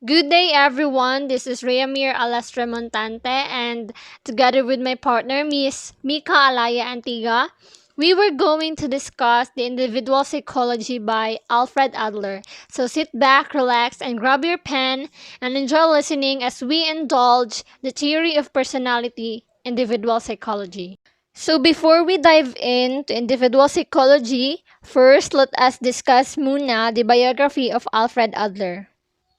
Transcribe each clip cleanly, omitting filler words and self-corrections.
Good day, everyone. This is Reamir Alastre Montante, and together with my partner, Miss Mika Alaya Antiga, we were going to discuss the individual psychology by Alfred Adler. So sit back, relax, and grab your pen and enjoy listening as we indulge the theory of personality, individual psychology. So before we dive into individual psychology, first let us discuss muna the biography of Alfred Adler.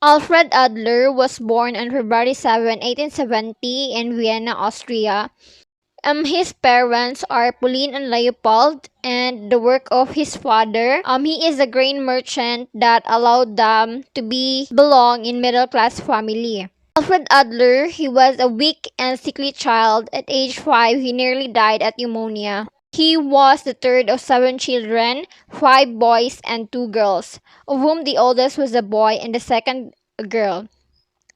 Alfred Adler was born on February 7, 1870 in Vienna, Austria. His parents are Pauline and Leopold, and the work of his father, he is a grain merchant that allowed them to belong in middle class family. Alfred Adler, he was a weak and sickly child. At age 5, he nearly died at pneumonia. He was the third of seven children, five boys and two girls, of whom the oldest was a boy and the second a girl.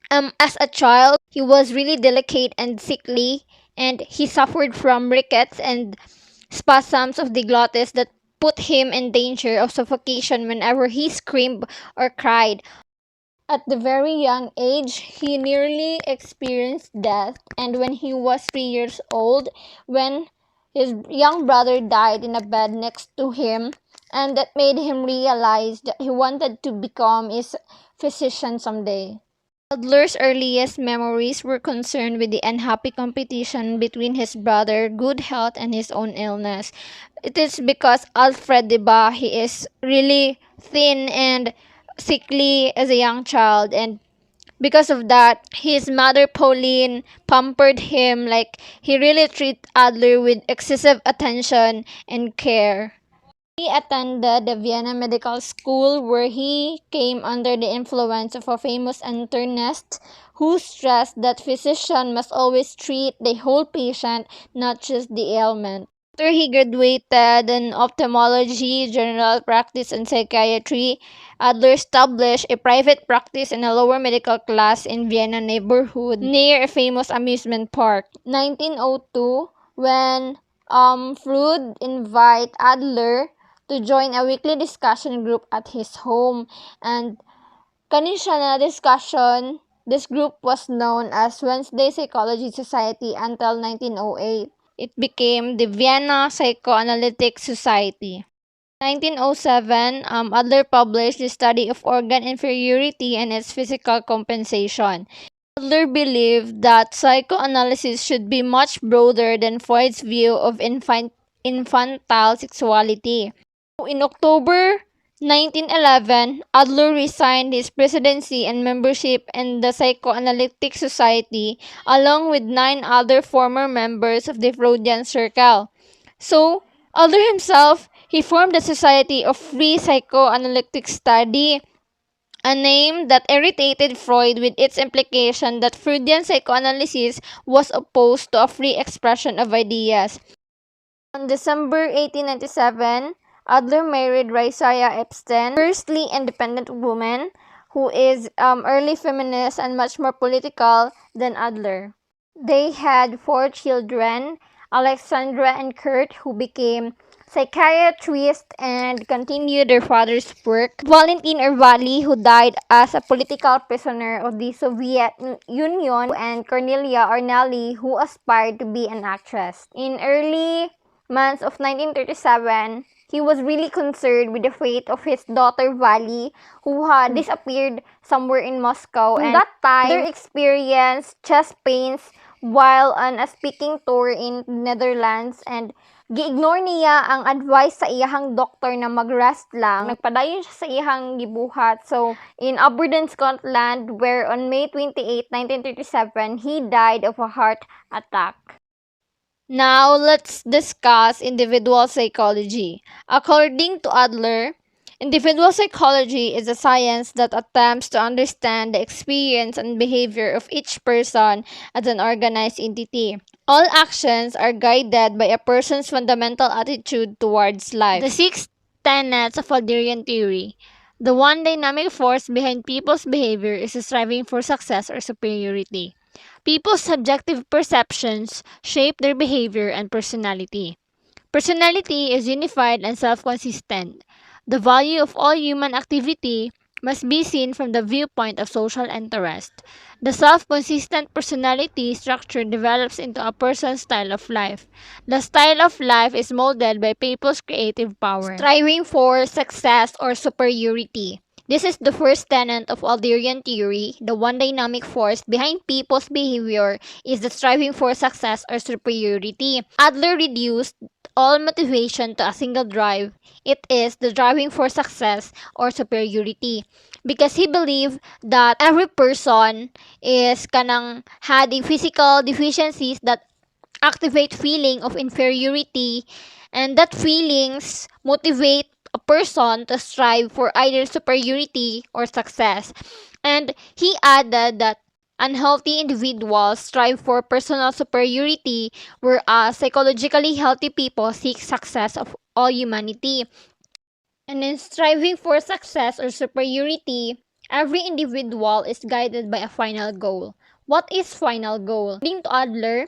As a child, he was really delicate and sickly, and he suffered from rickets and spasms of the glottis that put him in danger of suffocation whenever he screamed or cried. At the very young age, he nearly experienced death, and when he was 3 years old, when his young brother died in a bed next to him, and that made him realize that he wanted to become his physician someday. Adler's earliest memories were concerned with the unhappy competition between his brother, good health, and his own illness. It is because Alfred, diba, he is really thin and sickly as a young child, and because of that, his mother Pauline pampered him like he really treated Adler with excessive attention and care. He attended the Vienna Medical School where he came under the influence of a famous internist who stressed that physician must always treat the whole patient, not just the ailment. After he graduated in ophthalmology, general practice, and psychiatry, Adler established a private practice in a lower medical class in Vienna neighborhood near a famous amusement park. 1902, when Freud invited Adler to join a weekly discussion group at his home, and kanin siya na discussion. This group was known as Wednesday Psychology Society until 1908. It became the Vienna Psychoanalytic Society. 1907, Adler published the study of organ inferiority and its physical compensation. Adler believed that psychoanalysis should be much broader than Freud's view of infantile sexuality. In October 1911, Adler resigned his presidency and membership in the Psychoanalytic Society along with nine other former members of the Freudian Circle. So, Adler himself, he formed the Society of Free Psychoanalytic Study, a name that irritated Freud with its implication that Freudian psychoanalysis was opposed to a free expression of ideas. On December 1897, Adler married Raisaya Epstein, firstly independent woman who is early feminist and much more political than Adler. They had four children, Alexandra and Kurt, who became psychiatrists and continued their father's work. Valentin Ervali, who died as a political prisoner of the Soviet Union, and Cornelia Ornelli, who aspired to be an actress. In early months of 1937, he was really concerned with the fate of his daughter Vali, who had disappeared somewhere in Moscow. And that time, they experienced chest pains while on a speaking tour in Netherlands, and gi-ignore niya ang advice sa iyahang doktor na mag-rest lang. Nagpadayon siya sa iyahang gibuhat. So, in Aberdeen, Scotland, where on May 28, 1937, he died of a heart attack. Now, let's discuss individual psychology. According to Adler, individual psychology is a science that attempts to understand the experience and behavior of each person as an organized entity. All actions are guided by a person's fundamental attitude towards life. The six tenets of Adlerian theory. The one dynamic force behind people's behavior is striving for success or superiority. People's subjective perceptions shape their behavior and personality. Personality is unified and self-consistent. The value of all human activity must be seen from the viewpoint of social interest. The self-consistent personality structure develops into a person's style of life. The style of life is molded by people's creative power, striving for success or superiority. This is the first tenet of Adlerian theory. The one dynamic force behind people's behavior is the striving for success or superiority. Adler reduced all motivation to a single drive. It is the driving for success or superiority. Because he believed that every person is kanang had a physical deficiencies that activate feeling of inferiority, and that feelings motivate a person to strive for either superiority or success. And he added that unhealthy individuals strive for personal superiority, whereas psychologically healthy people seek success of all humanity. And in striving for success or superiority, every individual is guided by a final goal. What is final goal? According to Adler,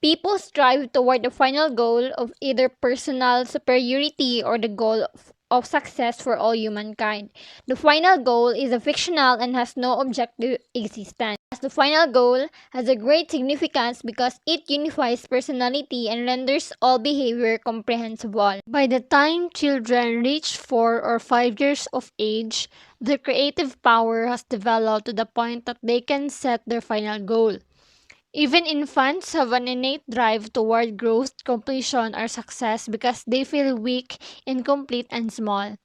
people strive toward the final goal of either personal superiority or the goal of success for all humankind. The final goal is a fictional and has no objective existence. The final goal has a great significance because it unifies personality and renders all behavior comprehensible. By the time children reach 4 or 5 years of age, their creative power has developed to the point that they can set their final goal. Even infants have an innate drive toward growth, completion, or success because they feel weak, incomplete, and small.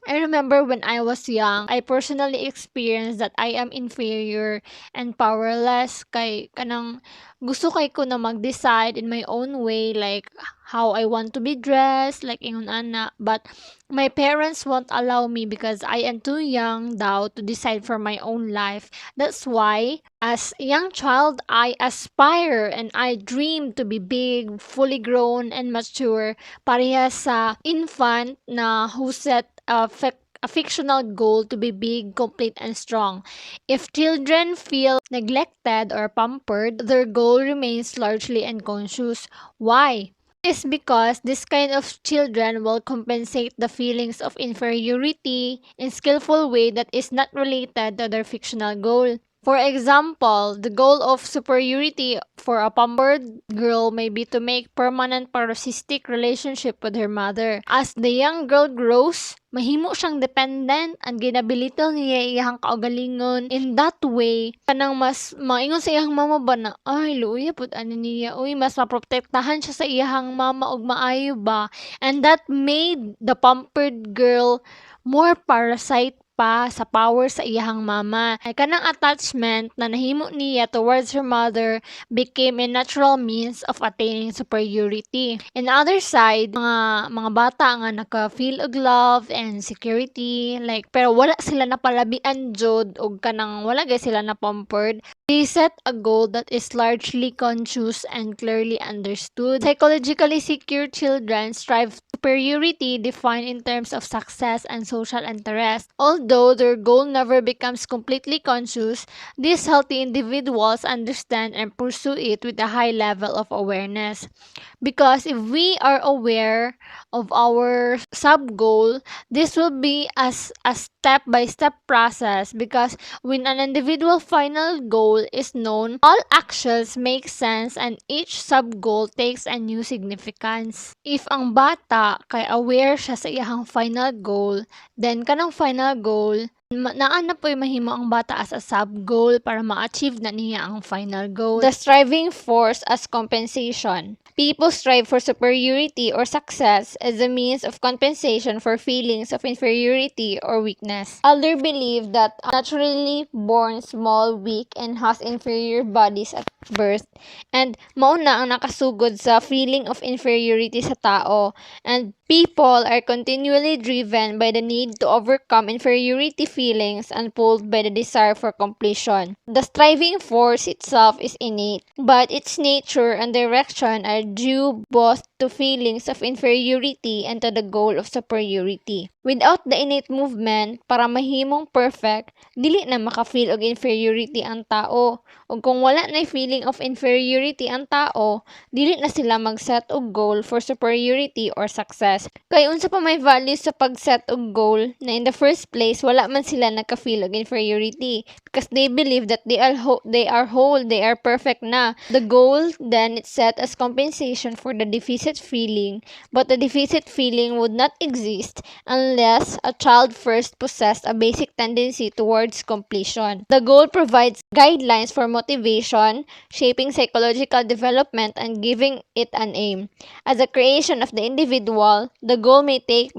I remember when I was young, I personally experienced that I am inferior and powerless kay kanang gusto kay ko na mag-decide in my own way like how I want to be dressed like ingon ana, but my parents won't allow me because I am too young daw to decide for my own life. That's why as a young child I aspire and I dream to be big, fully grown and mature parehas sa infant na who set a fictional goal to be big, complete, and strong. If children feel neglected or pampered, their goal remains largely unconscious. Why? Is because this kind of children will compensate the feelings of inferiority in skillful way that is not related to their fictional goal. For example, the goal of superiority for a pampered girl may be to make permanent parasitic relationship with her mother. As the young girl grows, mahimo siyang dependent and ginabilital niya iyang kaugalingon. In that way, kanang mas maingon sa iyang mama ba na, ay, luya pud ani niya, uy, mas maprotektahan siya sa iyang mama og maayo ba. And that made the pampered girl more parasite pa sa power sa iyahang mama. Ay kanang attachment na nahimo niya towards her mother became a natural means of attaining superiority. In other side, mga bata nga naka-feel og love and security, like pero wala sila napalabian jud og kanang wala gay sila na pampered. They set a goal that is largely conscious and clearly understood. Psychologically secure children strive superiority defined in terms of success and social interest. Although their goal never becomes completely conscious, these healthy individuals understand and pursue it with a high level of awareness. Because if we are aware of our sub goal, this will be as a step by step process because when an individual final goal is known, all actions make sense and each sub goal takes a new significance. If ang bata kay aware siya sa iyang final goal, then kanang final goal naa na po'y mahimo ang bata as a sub-goal para ma-achieve na niya ang final goal. The striving force as compensation. People strive for superiority or success as a means of compensation for feelings of inferiority or weakness. Adler believed that naturally born small, weak, and has inferior bodies at birth, and mauna ang nakasugod sa feeling of inferiority sa tao, and people are continually driven by the need to overcome inferiority feelings and pulled by the desire for completion. The striving force itself is innate, but its nature and direction are due both to feelings of inferiority and to the goal of superiority. Without the innate movement para mahimong perfect, dili na maka-feel og inferiority ang tao. Ug kung wala na feeling of inferiority ang tao, dili na sila mag-set og goal for superiority or success. Kay unsa pa may value sa pag-set og goal na in the first place wala man sila nagka-feel og inferiority because they believe that they are whole, they are perfect na. The goal then is set as compensation for the deficit feeling, but the deficit feeling would not exist unless a child first possessed a basic tendency towards completion. The goal provides guidelines for motivation, shaping psychological development, and giving it an aim. As a creation of the individual, the goal may take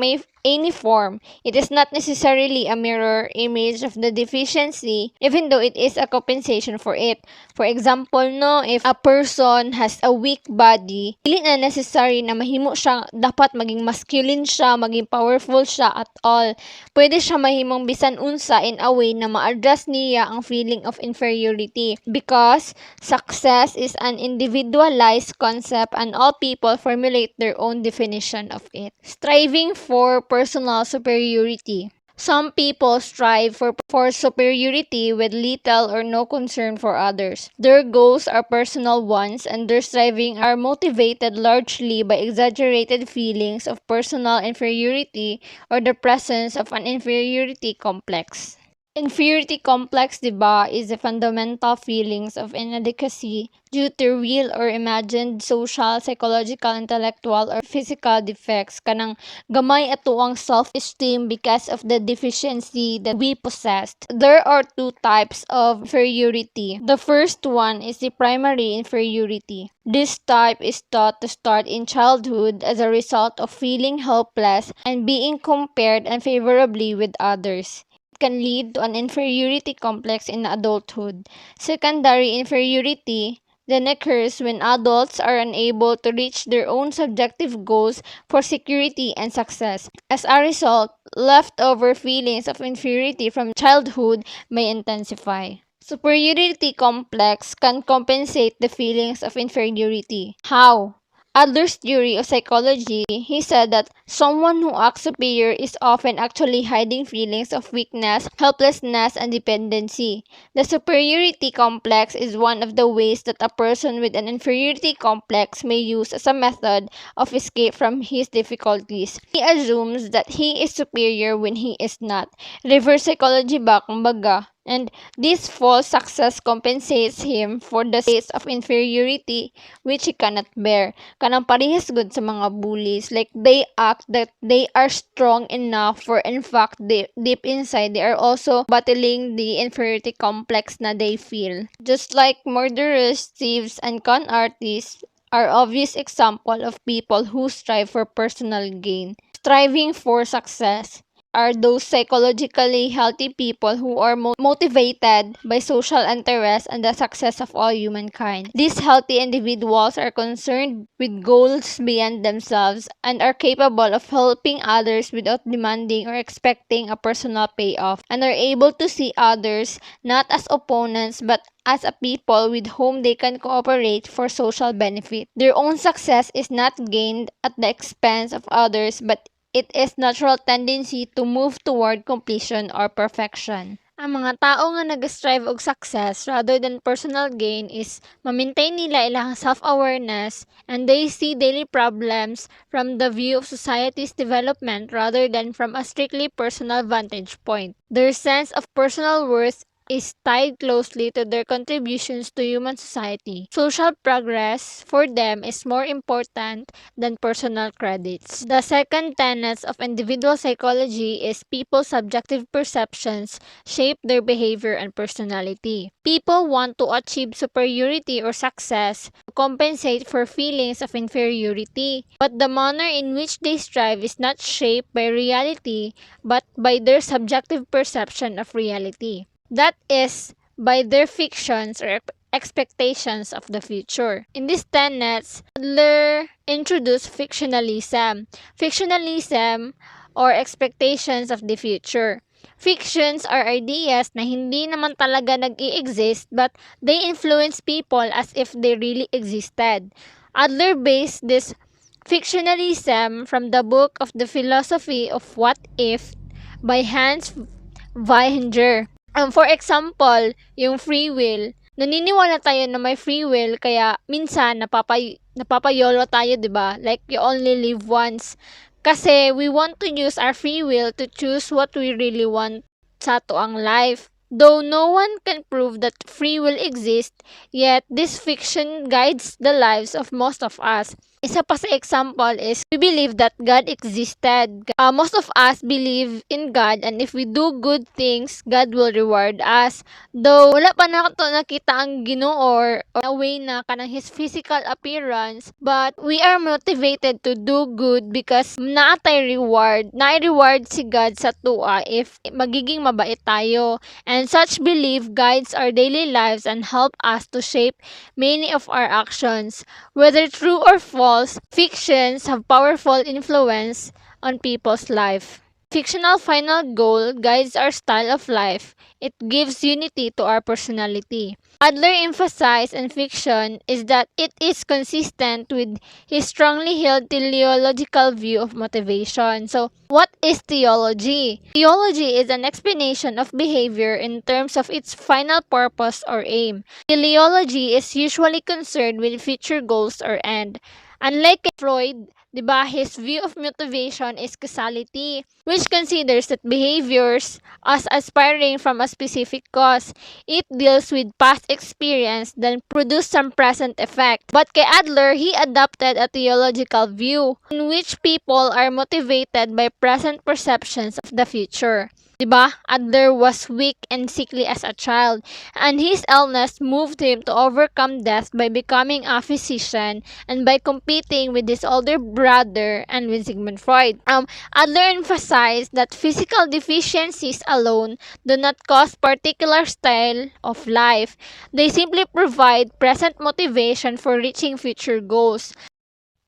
any form. It is not necessarily a mirror image of the deficiency, even though it is a compensation for it. For example, no, if a person has a weak body, hindi na necessary na mahimo siya, dapat maging masculine siya, maging powerful siya at all. Pwede siya mahimong bisan unsa in a way na ma-address niya ang feeling of inferiority. Because success is an individualized concept and all people formulate their own definition of it. Striving for personal superiority. Some people strive for superiority with little or no concern for others. Their goals are personal ones and their striving are motivated largely by exaggerated feelings of personal inferiority or the presence of an inferiority complex. Inferiority complex, diba, is the fundamental feelings of inadequacy due to real or imagined social, psychological, intellectual, or physical defects kanang gamay ato ang self-esteem because of the deficiency that we possessed. There are two types of inferiority. The first one is the primary inferiority. This type is thought to start in childhood as a result of feeling helpless and being compared unfavorably with others. Can lead to an inferiority complex in adulthood. Secondary inferiority then occurs when adults are unable to reach their own subjective goals for security and success. As a result, leftover feelings of inferiority from childhood may intensify. Superiority complex can compensate the feelings of inferiority. How? Adler's theory of psychology, he said that someone who acts superior is often actually hiding feelings of weakness, helplessness, and dependency. The superiority complex is one of the ways that a person with an inferiority complex may use as a method of escape from his difficulties. He assumes that he is superior when he is not. Reverse psychology ba, kumbaga. And this false success compensates him for the states of inferiority which he cannot bear. Kanang parehas good sa mga bullies. Like, they act that they are strong enough for in fact, deep inside, they are also battling the inferiority complex na they feel. Just like murderers, thieves, and con artists are obvious example of people who strive for personal gain. Striving for success are those psychologically healthy people who are motivated by social interest and the success of all humankind. These healthy individuals are concerned with goals beyond themselves and are capable of helping others without demanding or expecting a personal payoff, and are able to see others not as opponents but as a people with whom they can cooperate for social benefit. Their own success is not gained at the expense of others, but it is natural tendency to move toward completion or perfection. Ang mga tao nga nag-strive og success rather than personal gain is ma-maintain nila ilang self-awareness and they see daily problems from the view of society's development rather than from a strictly personal vantage point. Their sense of personal worth is tied closely to their contributions to human society. Social progress for them is more important than personal credits. The second tenet of individual psychology is people's subjective perceptions shape their behavior and personality. People want to achieve superiority or success to compensate for feelings of inferiority, but the manner in which they strive is not shaped by reality but by their subjective perception of reality. That is, by their fictions or expectations of the future. In these tenets, Adler introduced fictionalism. Fictionalism or expectations of the future. Fictions are ideas na hindi naman talaga nag-i-exist but they influence people as if they really existed. Adler based this fictionalism from the book of The Philosophy of What If by Hans Weihinger. For example, yung free will. Naniniwala tayo na may free will kaya minsan napapayolo tayo, 'di ba? Like you only live once. Kasi we want to use our free will to choose what we really want sa tuang life. Though no one can prove that free will exists, yet this fiction guides the lives of most of us. Isa pa sa example is we believe that God existed. Most of us believe in God, and if we do good things, God will reward us. Though wala pa na to nakita ang Ginoo or a way na kanang his physical appearance, but we are motivated to do good because naatay reward. Nai-reward si God sa tua if magiging mabait tayo. And such belief guides our daily lives and help us to shape many of our actions. Whether true or false, fictions have powerful influence on people's life. Fictional final goal guides our style of life. It gives unity to our personality. Adler emphasized in fiction is that it is consistent with his strongly held teleological view of motivation. So, what is theology? Theology is an explanation of behavior in terms of its final purpose or aim. Teleology is usually concerned with future goals or end. Unlike Freud, diba, his view of motivation is causality, which considers that behaviors as aspiring from a specific cause. It deals with past experience then produce some present effect. But kay Adler, he adopted a theological view in which people are motivated by present perceptions of the future. Diba? Adler was weak and sickly as a child, and his illness moved him to overcome death by becoming a physician and by competing with his older brother and with Sigmund Freud. Adler emphasized that physical deficiencies alone do not cause particular style of life. They simply provide present motivation for reaching future goals.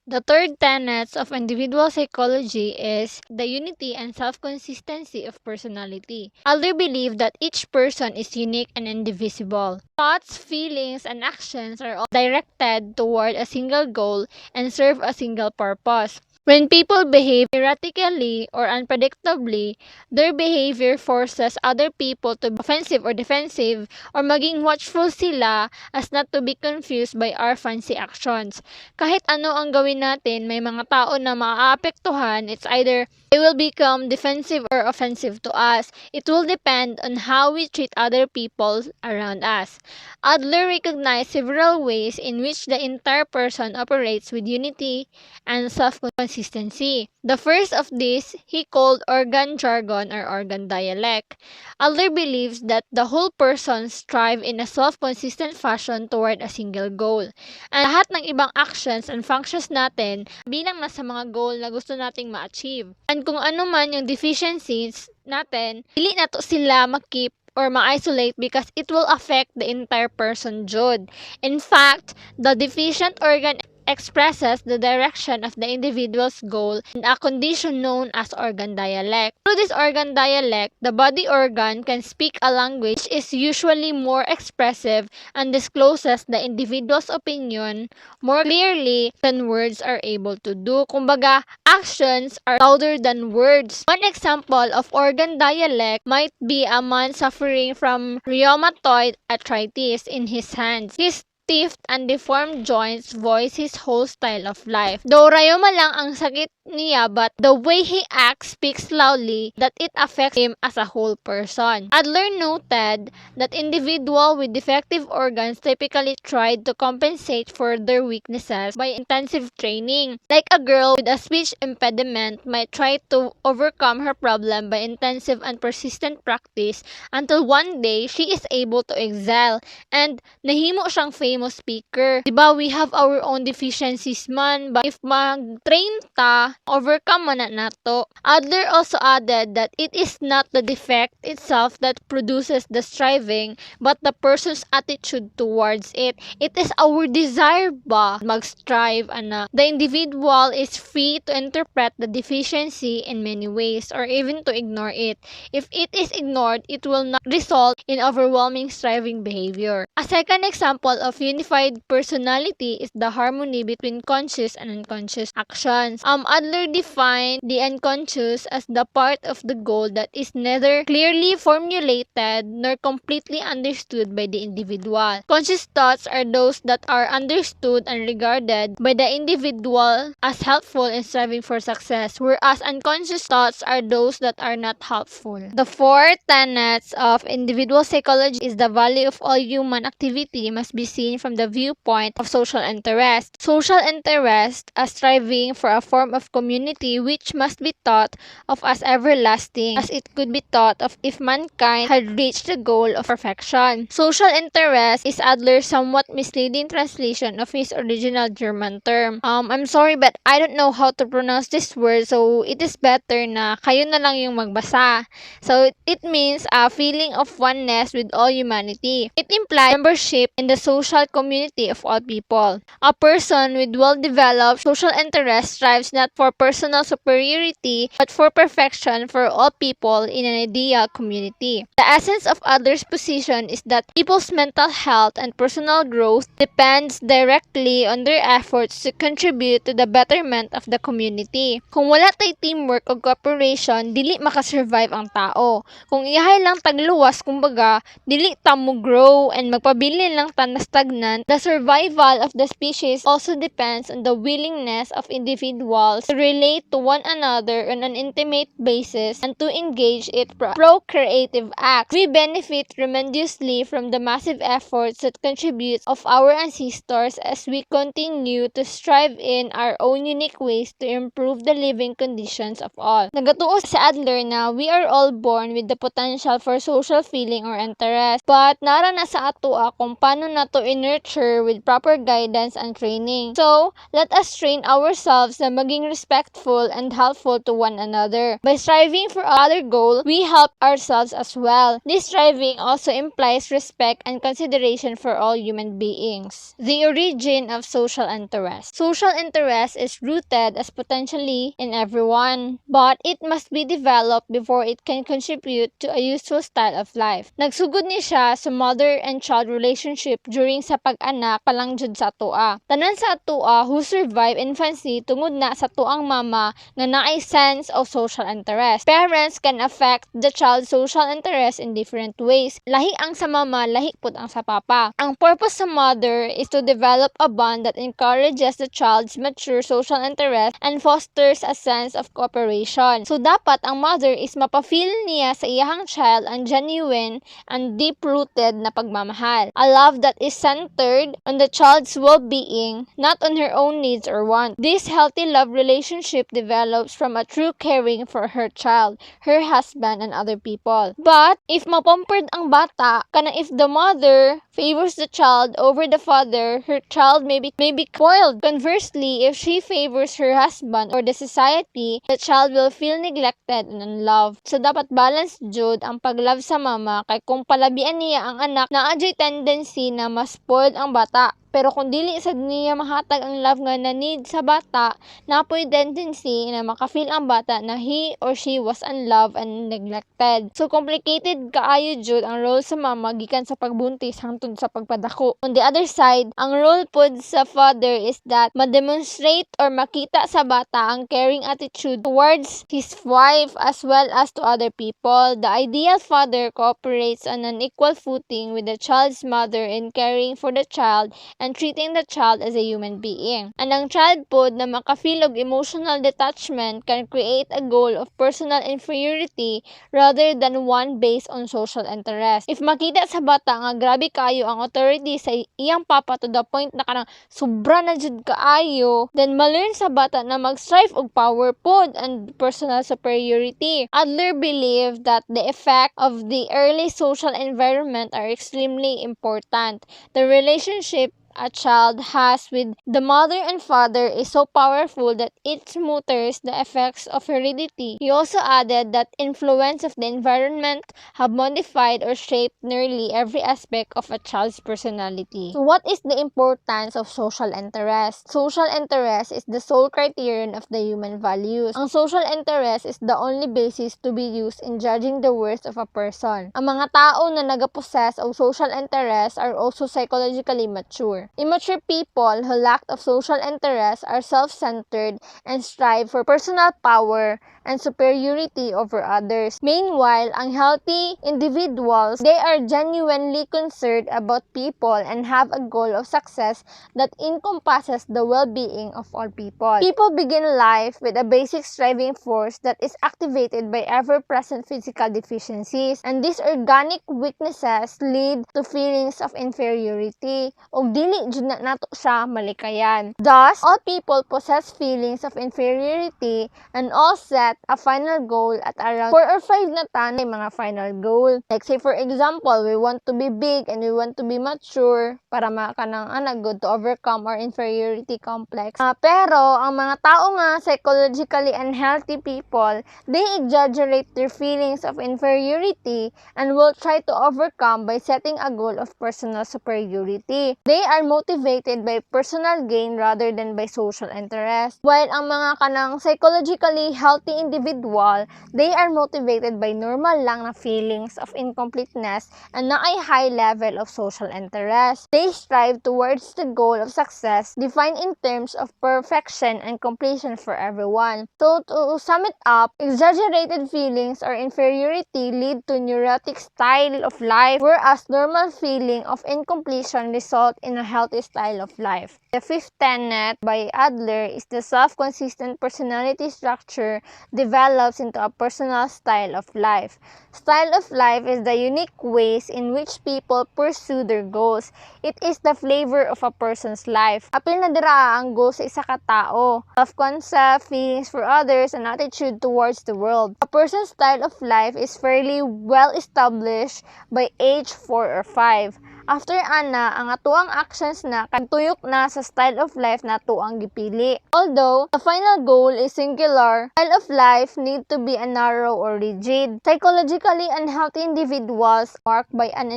The third tenet of individual psychology is the unity and self-consistency of personality. Adler believed that each person is unique and indivisible. Thoughts, feelings, and actions are all directed toward a single goal and serve a single purpose. When people behave erratically or unpredictably, their behavior forces other people to be offensive or defensive or maging watchful sila as not to be confused by our fancy actions. Kahit ano ang gawin natin, may mga tao na maaapektuhan. It's either they will become defensive or offensive to us. It will depend on how we treat other people around us. Adler recognized several ways in which the entire person operates with unity and self-consistency. The first of these he called organ jargon or organ dialect. Adler believes that the whole person strive in a self-consistent fashion toward a single goal. Ang lahat ng ibang actions and functions natin bilang nasa mga goal na gusto nating ma-achieve. And kung ano man yung deficiencies natin, dili na to sila makip or ma-isolate because it will affect the entire person jud. In fact, the deficient organ expresses the direction of the individual's goal in a condition known as organ dialect. Through this organ dialect, the body organ can speak a language is usually more expressive and discloses the individual's opinion more clearly than words are able to do. Kumbaga, actions are louder than words. One example of organ dialect might be a man suffering from rheumatoid arthritis in his hands. His stiff and deformed joints voice his whole style of life. Though rayoma lang ang sakit niya, but the way he acts speaks loudly that it affects him as a whole person. Adler noted that individuals with defective organs typically tried to compensate for their weaknesses by intensive training. Like a girl with a speech impediment might try to overcome her problem by intensive and persistent practice until one day she is able to excel and nahimo siyang famous speaker. Diba, we have our own deficiencies man, but if mag-train ta, overcome man na nato. Adler also added that it is not the defect itself that produces the striving, but the person's attitude towards it. It is our desire ba mag-strive, ana. The individual is free to interpret the deficiency in many ways or even to ignore it. If it is ignored, it will not result in overwhelming striving behavior. A second example of unified personality is the harmony between conscious and unconscious actions. Adler defined the unconscious as the part of the goal that is neither clearly formulated nor completely understood by the individual. Conscious thoughts are those that are understood and regarded by the individual as helpful in striving for success, whereas unconscious thoughts are those that are not helpful. The four tenets of individual psychology is the value of all human activity must be seen from the viewpoint of social interest. Social interest as striving for a form of community which must be thought of as everlasting, as it could be thought of if mankind had reached the goal of perfection. Social interest is Adler's somewhat misleading translation of his original German term. I'm sorry but I don't know how to pronounce this word, so it is better na kayo na lang yung magbasa. So it means a feeling of oneness with all humanity. It implies membership in the social community of all people. A person with well-developed social interest strives not for personal superiority but for perfection for all people in an ideal community. The essence of others' position is that people's mental health and personal growth depends directly on their efforts to contribute to the betterment of the community. Kung wala tay teamwork o cooperation, dili makasurvive ang tao. Kung iyahay lang tagluwas, kumbaga, dili ta mo grow and magpabilin lang ta na stagnant, the survival of the species also depends on the willingness of individuals to relate to one another on an intimate basis and to engage in procreative acts. We benefit tremendously from the massive efforts that contribute of our ancestors as we continue to strive in our own unique ways to improve the living conditions of all. Nagatuo si Adler na we are all born with the potential for social feeling or interest, but nara na sa atoa kung paano nato i-nurture with proper guidance and training. So, let us train ourselves na maging respectful and helpful to one another. By striving for other goal, we help ourselves as well. This striving also implies respect and consideration for all human beings. The origin of social interest. Social interest is rooted as potentially in everyone, but it must be developed before it can contribute to a useful style of life. Nagsugod ni siya sa mother and child relationship during sa pag-anak palang jud sa atoa. Tanan sa atoa who survive infancy tungod na sa tuang mama nga naay sense of social interest. Parents can affect the child's social interest in different ways. Lahi ang sa mama, lahi pud ang sa papa. Ang purpose sa mother is to develop a bond that encourages the child's mature social interest and fosters a sense of cooperation. So dapat ang mother is mapafeel niya sa iyahang child ang genuine and deep-rooted na pagmamahal. A love that is centered on the child's well-being, not on her own needs or wants. This healthy love relationship develops from a true caring for her child, her husband, and other people. But if mapampered ang bata, kana if the mother favors the child over the father, her child may be spoiled. Conversely, if she favors her husband or the society, the child will feel neglected and unloved. So dapat balance jud ang paglove sa mama kay kung palabian niya ang anak, naadyo'y tendency na mas spoiled ang bata. Pero kung dili sad niya mahatag ang love nga na need sa bata, napoy tendency na makafeel ang bata na he or she was unloved and neglected. So complicated kaayo jud ang role sa mama gikan sa pagbuntis hangtod sa pagpadako. On the other side, ang role pod sa father is that ma-demonstrate or makita sa bata ang caring attitude towards his wife as well as to other people. The ideal father cooperates on an equal footing with the child's mother in caring for the child and treating the child as a human being. And ang child pod na makafeel og emotional detachment can create a goal of personal inferiority rather than one based on social interest. If makita sa bata nga grabe kayo ang authority sa iyang papa to the point na kanang sobra na jud kaayo, then ma-learn sa bata na mag-strive og power pod and personal superiority. Adler believed that the effect of the early social environment are extremely important. The relationship a child has with the mother and father is so powerful that it smothers the effects of heredity. He also added that influence of the environment have modified or shaped nearly every aspect of a child's personality. So what is the importance of social interest? Social interest is the sole criterion of the human values. Ang social interest is the only basis to be used in judging the worth of a person. Ang mga tao na nagapossess of social interest are also psychologically mature. immature. Immature people who lack of social interest are self-centered and strive for personal power and superiority over others. Meanwhile, ang healthy individuals, they are genuinely concerned about people and have a goal of success that encompasses the well-being of all people. People begin life with a basic striving force that is activated by ever-present physical deficiencies, and these organic weaknesses lead to feelings of inferiority ug dili jud na nato siya malikayan. Thus, all people possess feelings of inferiority and all set a final goal at around 4 or 5 na tanay mga final goal. Like say for example, we want to be big and we want to be mature para makanang good to overcome our inferiority complex. Pero ang mga tao nga psychologically unhealthy people, they exaggerate their feelings of inferiority and will try to overcome by setting a goal of personal superiority. They are motivated by personal gain rather than by social interest. While ang mga kanang psychologically healthy individual, they are motivated by normal lang na feelings of incompleteness and na ay high level of social interest. They strive towards the goal of success defined in terms of perfection and completion for everyone. So to sum it up, exaggerated feelings or inferiority lead to neurotic style of life, whereas normal feeling of incompletion result in a healthy style of life. The fifth tenet by Adler is the self-consistent personality structure develops into a personal style of life. Style of life is the unique ways in which people pursue their goals. It is the flavor of a person's life. Apil na dira ang goal sa isa ka tao. Self-concept, feelings for others, and attitude towards the world. A person's style of life is fairly well established by age 4 or 5. After ana, ang atuang actions na kantuyok na sa style of life na atuang gipili. Although, the final goal is singular, style of life need to be a narrow or rigid. Psychologically unhealthy individuals marked by an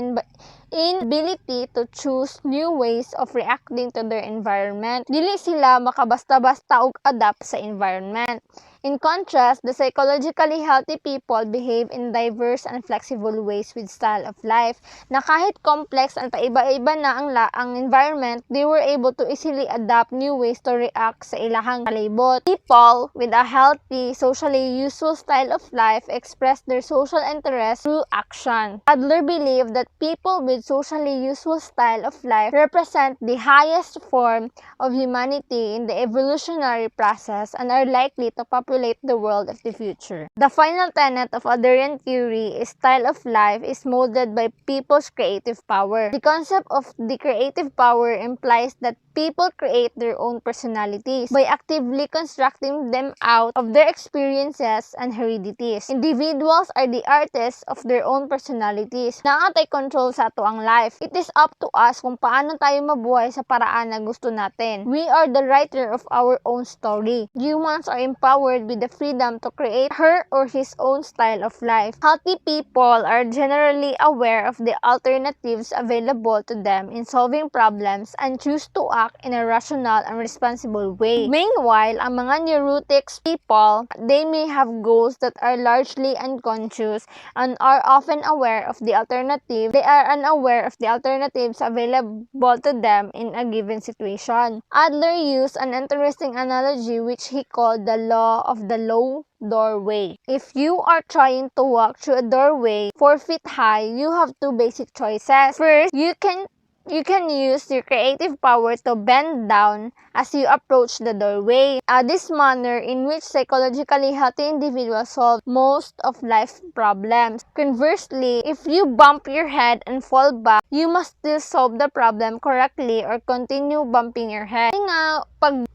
inability to choose new ways of reacting to their environment. Dili sila makabasta-basta og adapt sa environment. In contrast, the psychologically healthy people behave in diverse and flexible ways with style of life, na kahit complex at paiba-iba na ang environment, they were able to easily adapt new ways to react sa ilahang palibot. People with a healthy, socially useful style of life express their social interest through action. Adler believed that people with socially useful style of life represent the highest form of humanity in the evolutionary process and are likely to populate the world of the future. The final tenet of Adlerian theory is style of life is molded by people's creative power. The concept of the creative power implies that people create their own personalities by actively constructing them out of their experiences and heredities. Individuals are the artists of their own personalities. Naatay control sa ato ang life. It is up to us kung paano tayo mabuhay sa paraan na gusto natin. We are the writer of our own story. Humans are empowered with the freedom to create her or his own style of life. Healthy people are generally aware of the alternatives available to them in solving problems and choose to act in a rational and responsible way. Meanwhile, ang mga neurotic people, they may have goals that are largely unconscious and are often aware of the alternative. They are unaware of the alternatives available to them in a given situation. Adler used an interesting analogy which he called the law of the low doorway. If you are trying to walk through a doorway 4 feet high, you have two basic choices. First, you can use your creative power to bend down as you approach the doorway. This manner in which psychologically healthy individuals solve most of life's problems. Conversely, if you bump your head and fall back, you must still solve the problem correctly or continue bumping your head.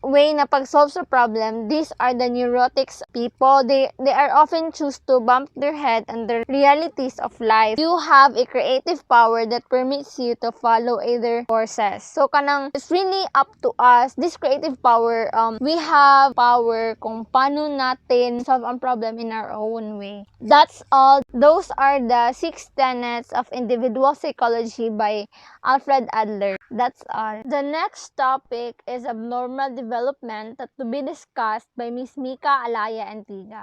Way na pag-solve sa problem, these are the neurotic people. They are often choose to bump their head and the realities of life. You have a creative power that permits you to follow either courses. So kanang it's really up to us. This creative power, we have power kung paano natin solve ang problem in our own way. That's all. Those are the 6 tenets of individual psychology by Alfred Adler. That's all. The next topic is abnormal development that to be discussed by Miss Mika Alaya Antiga.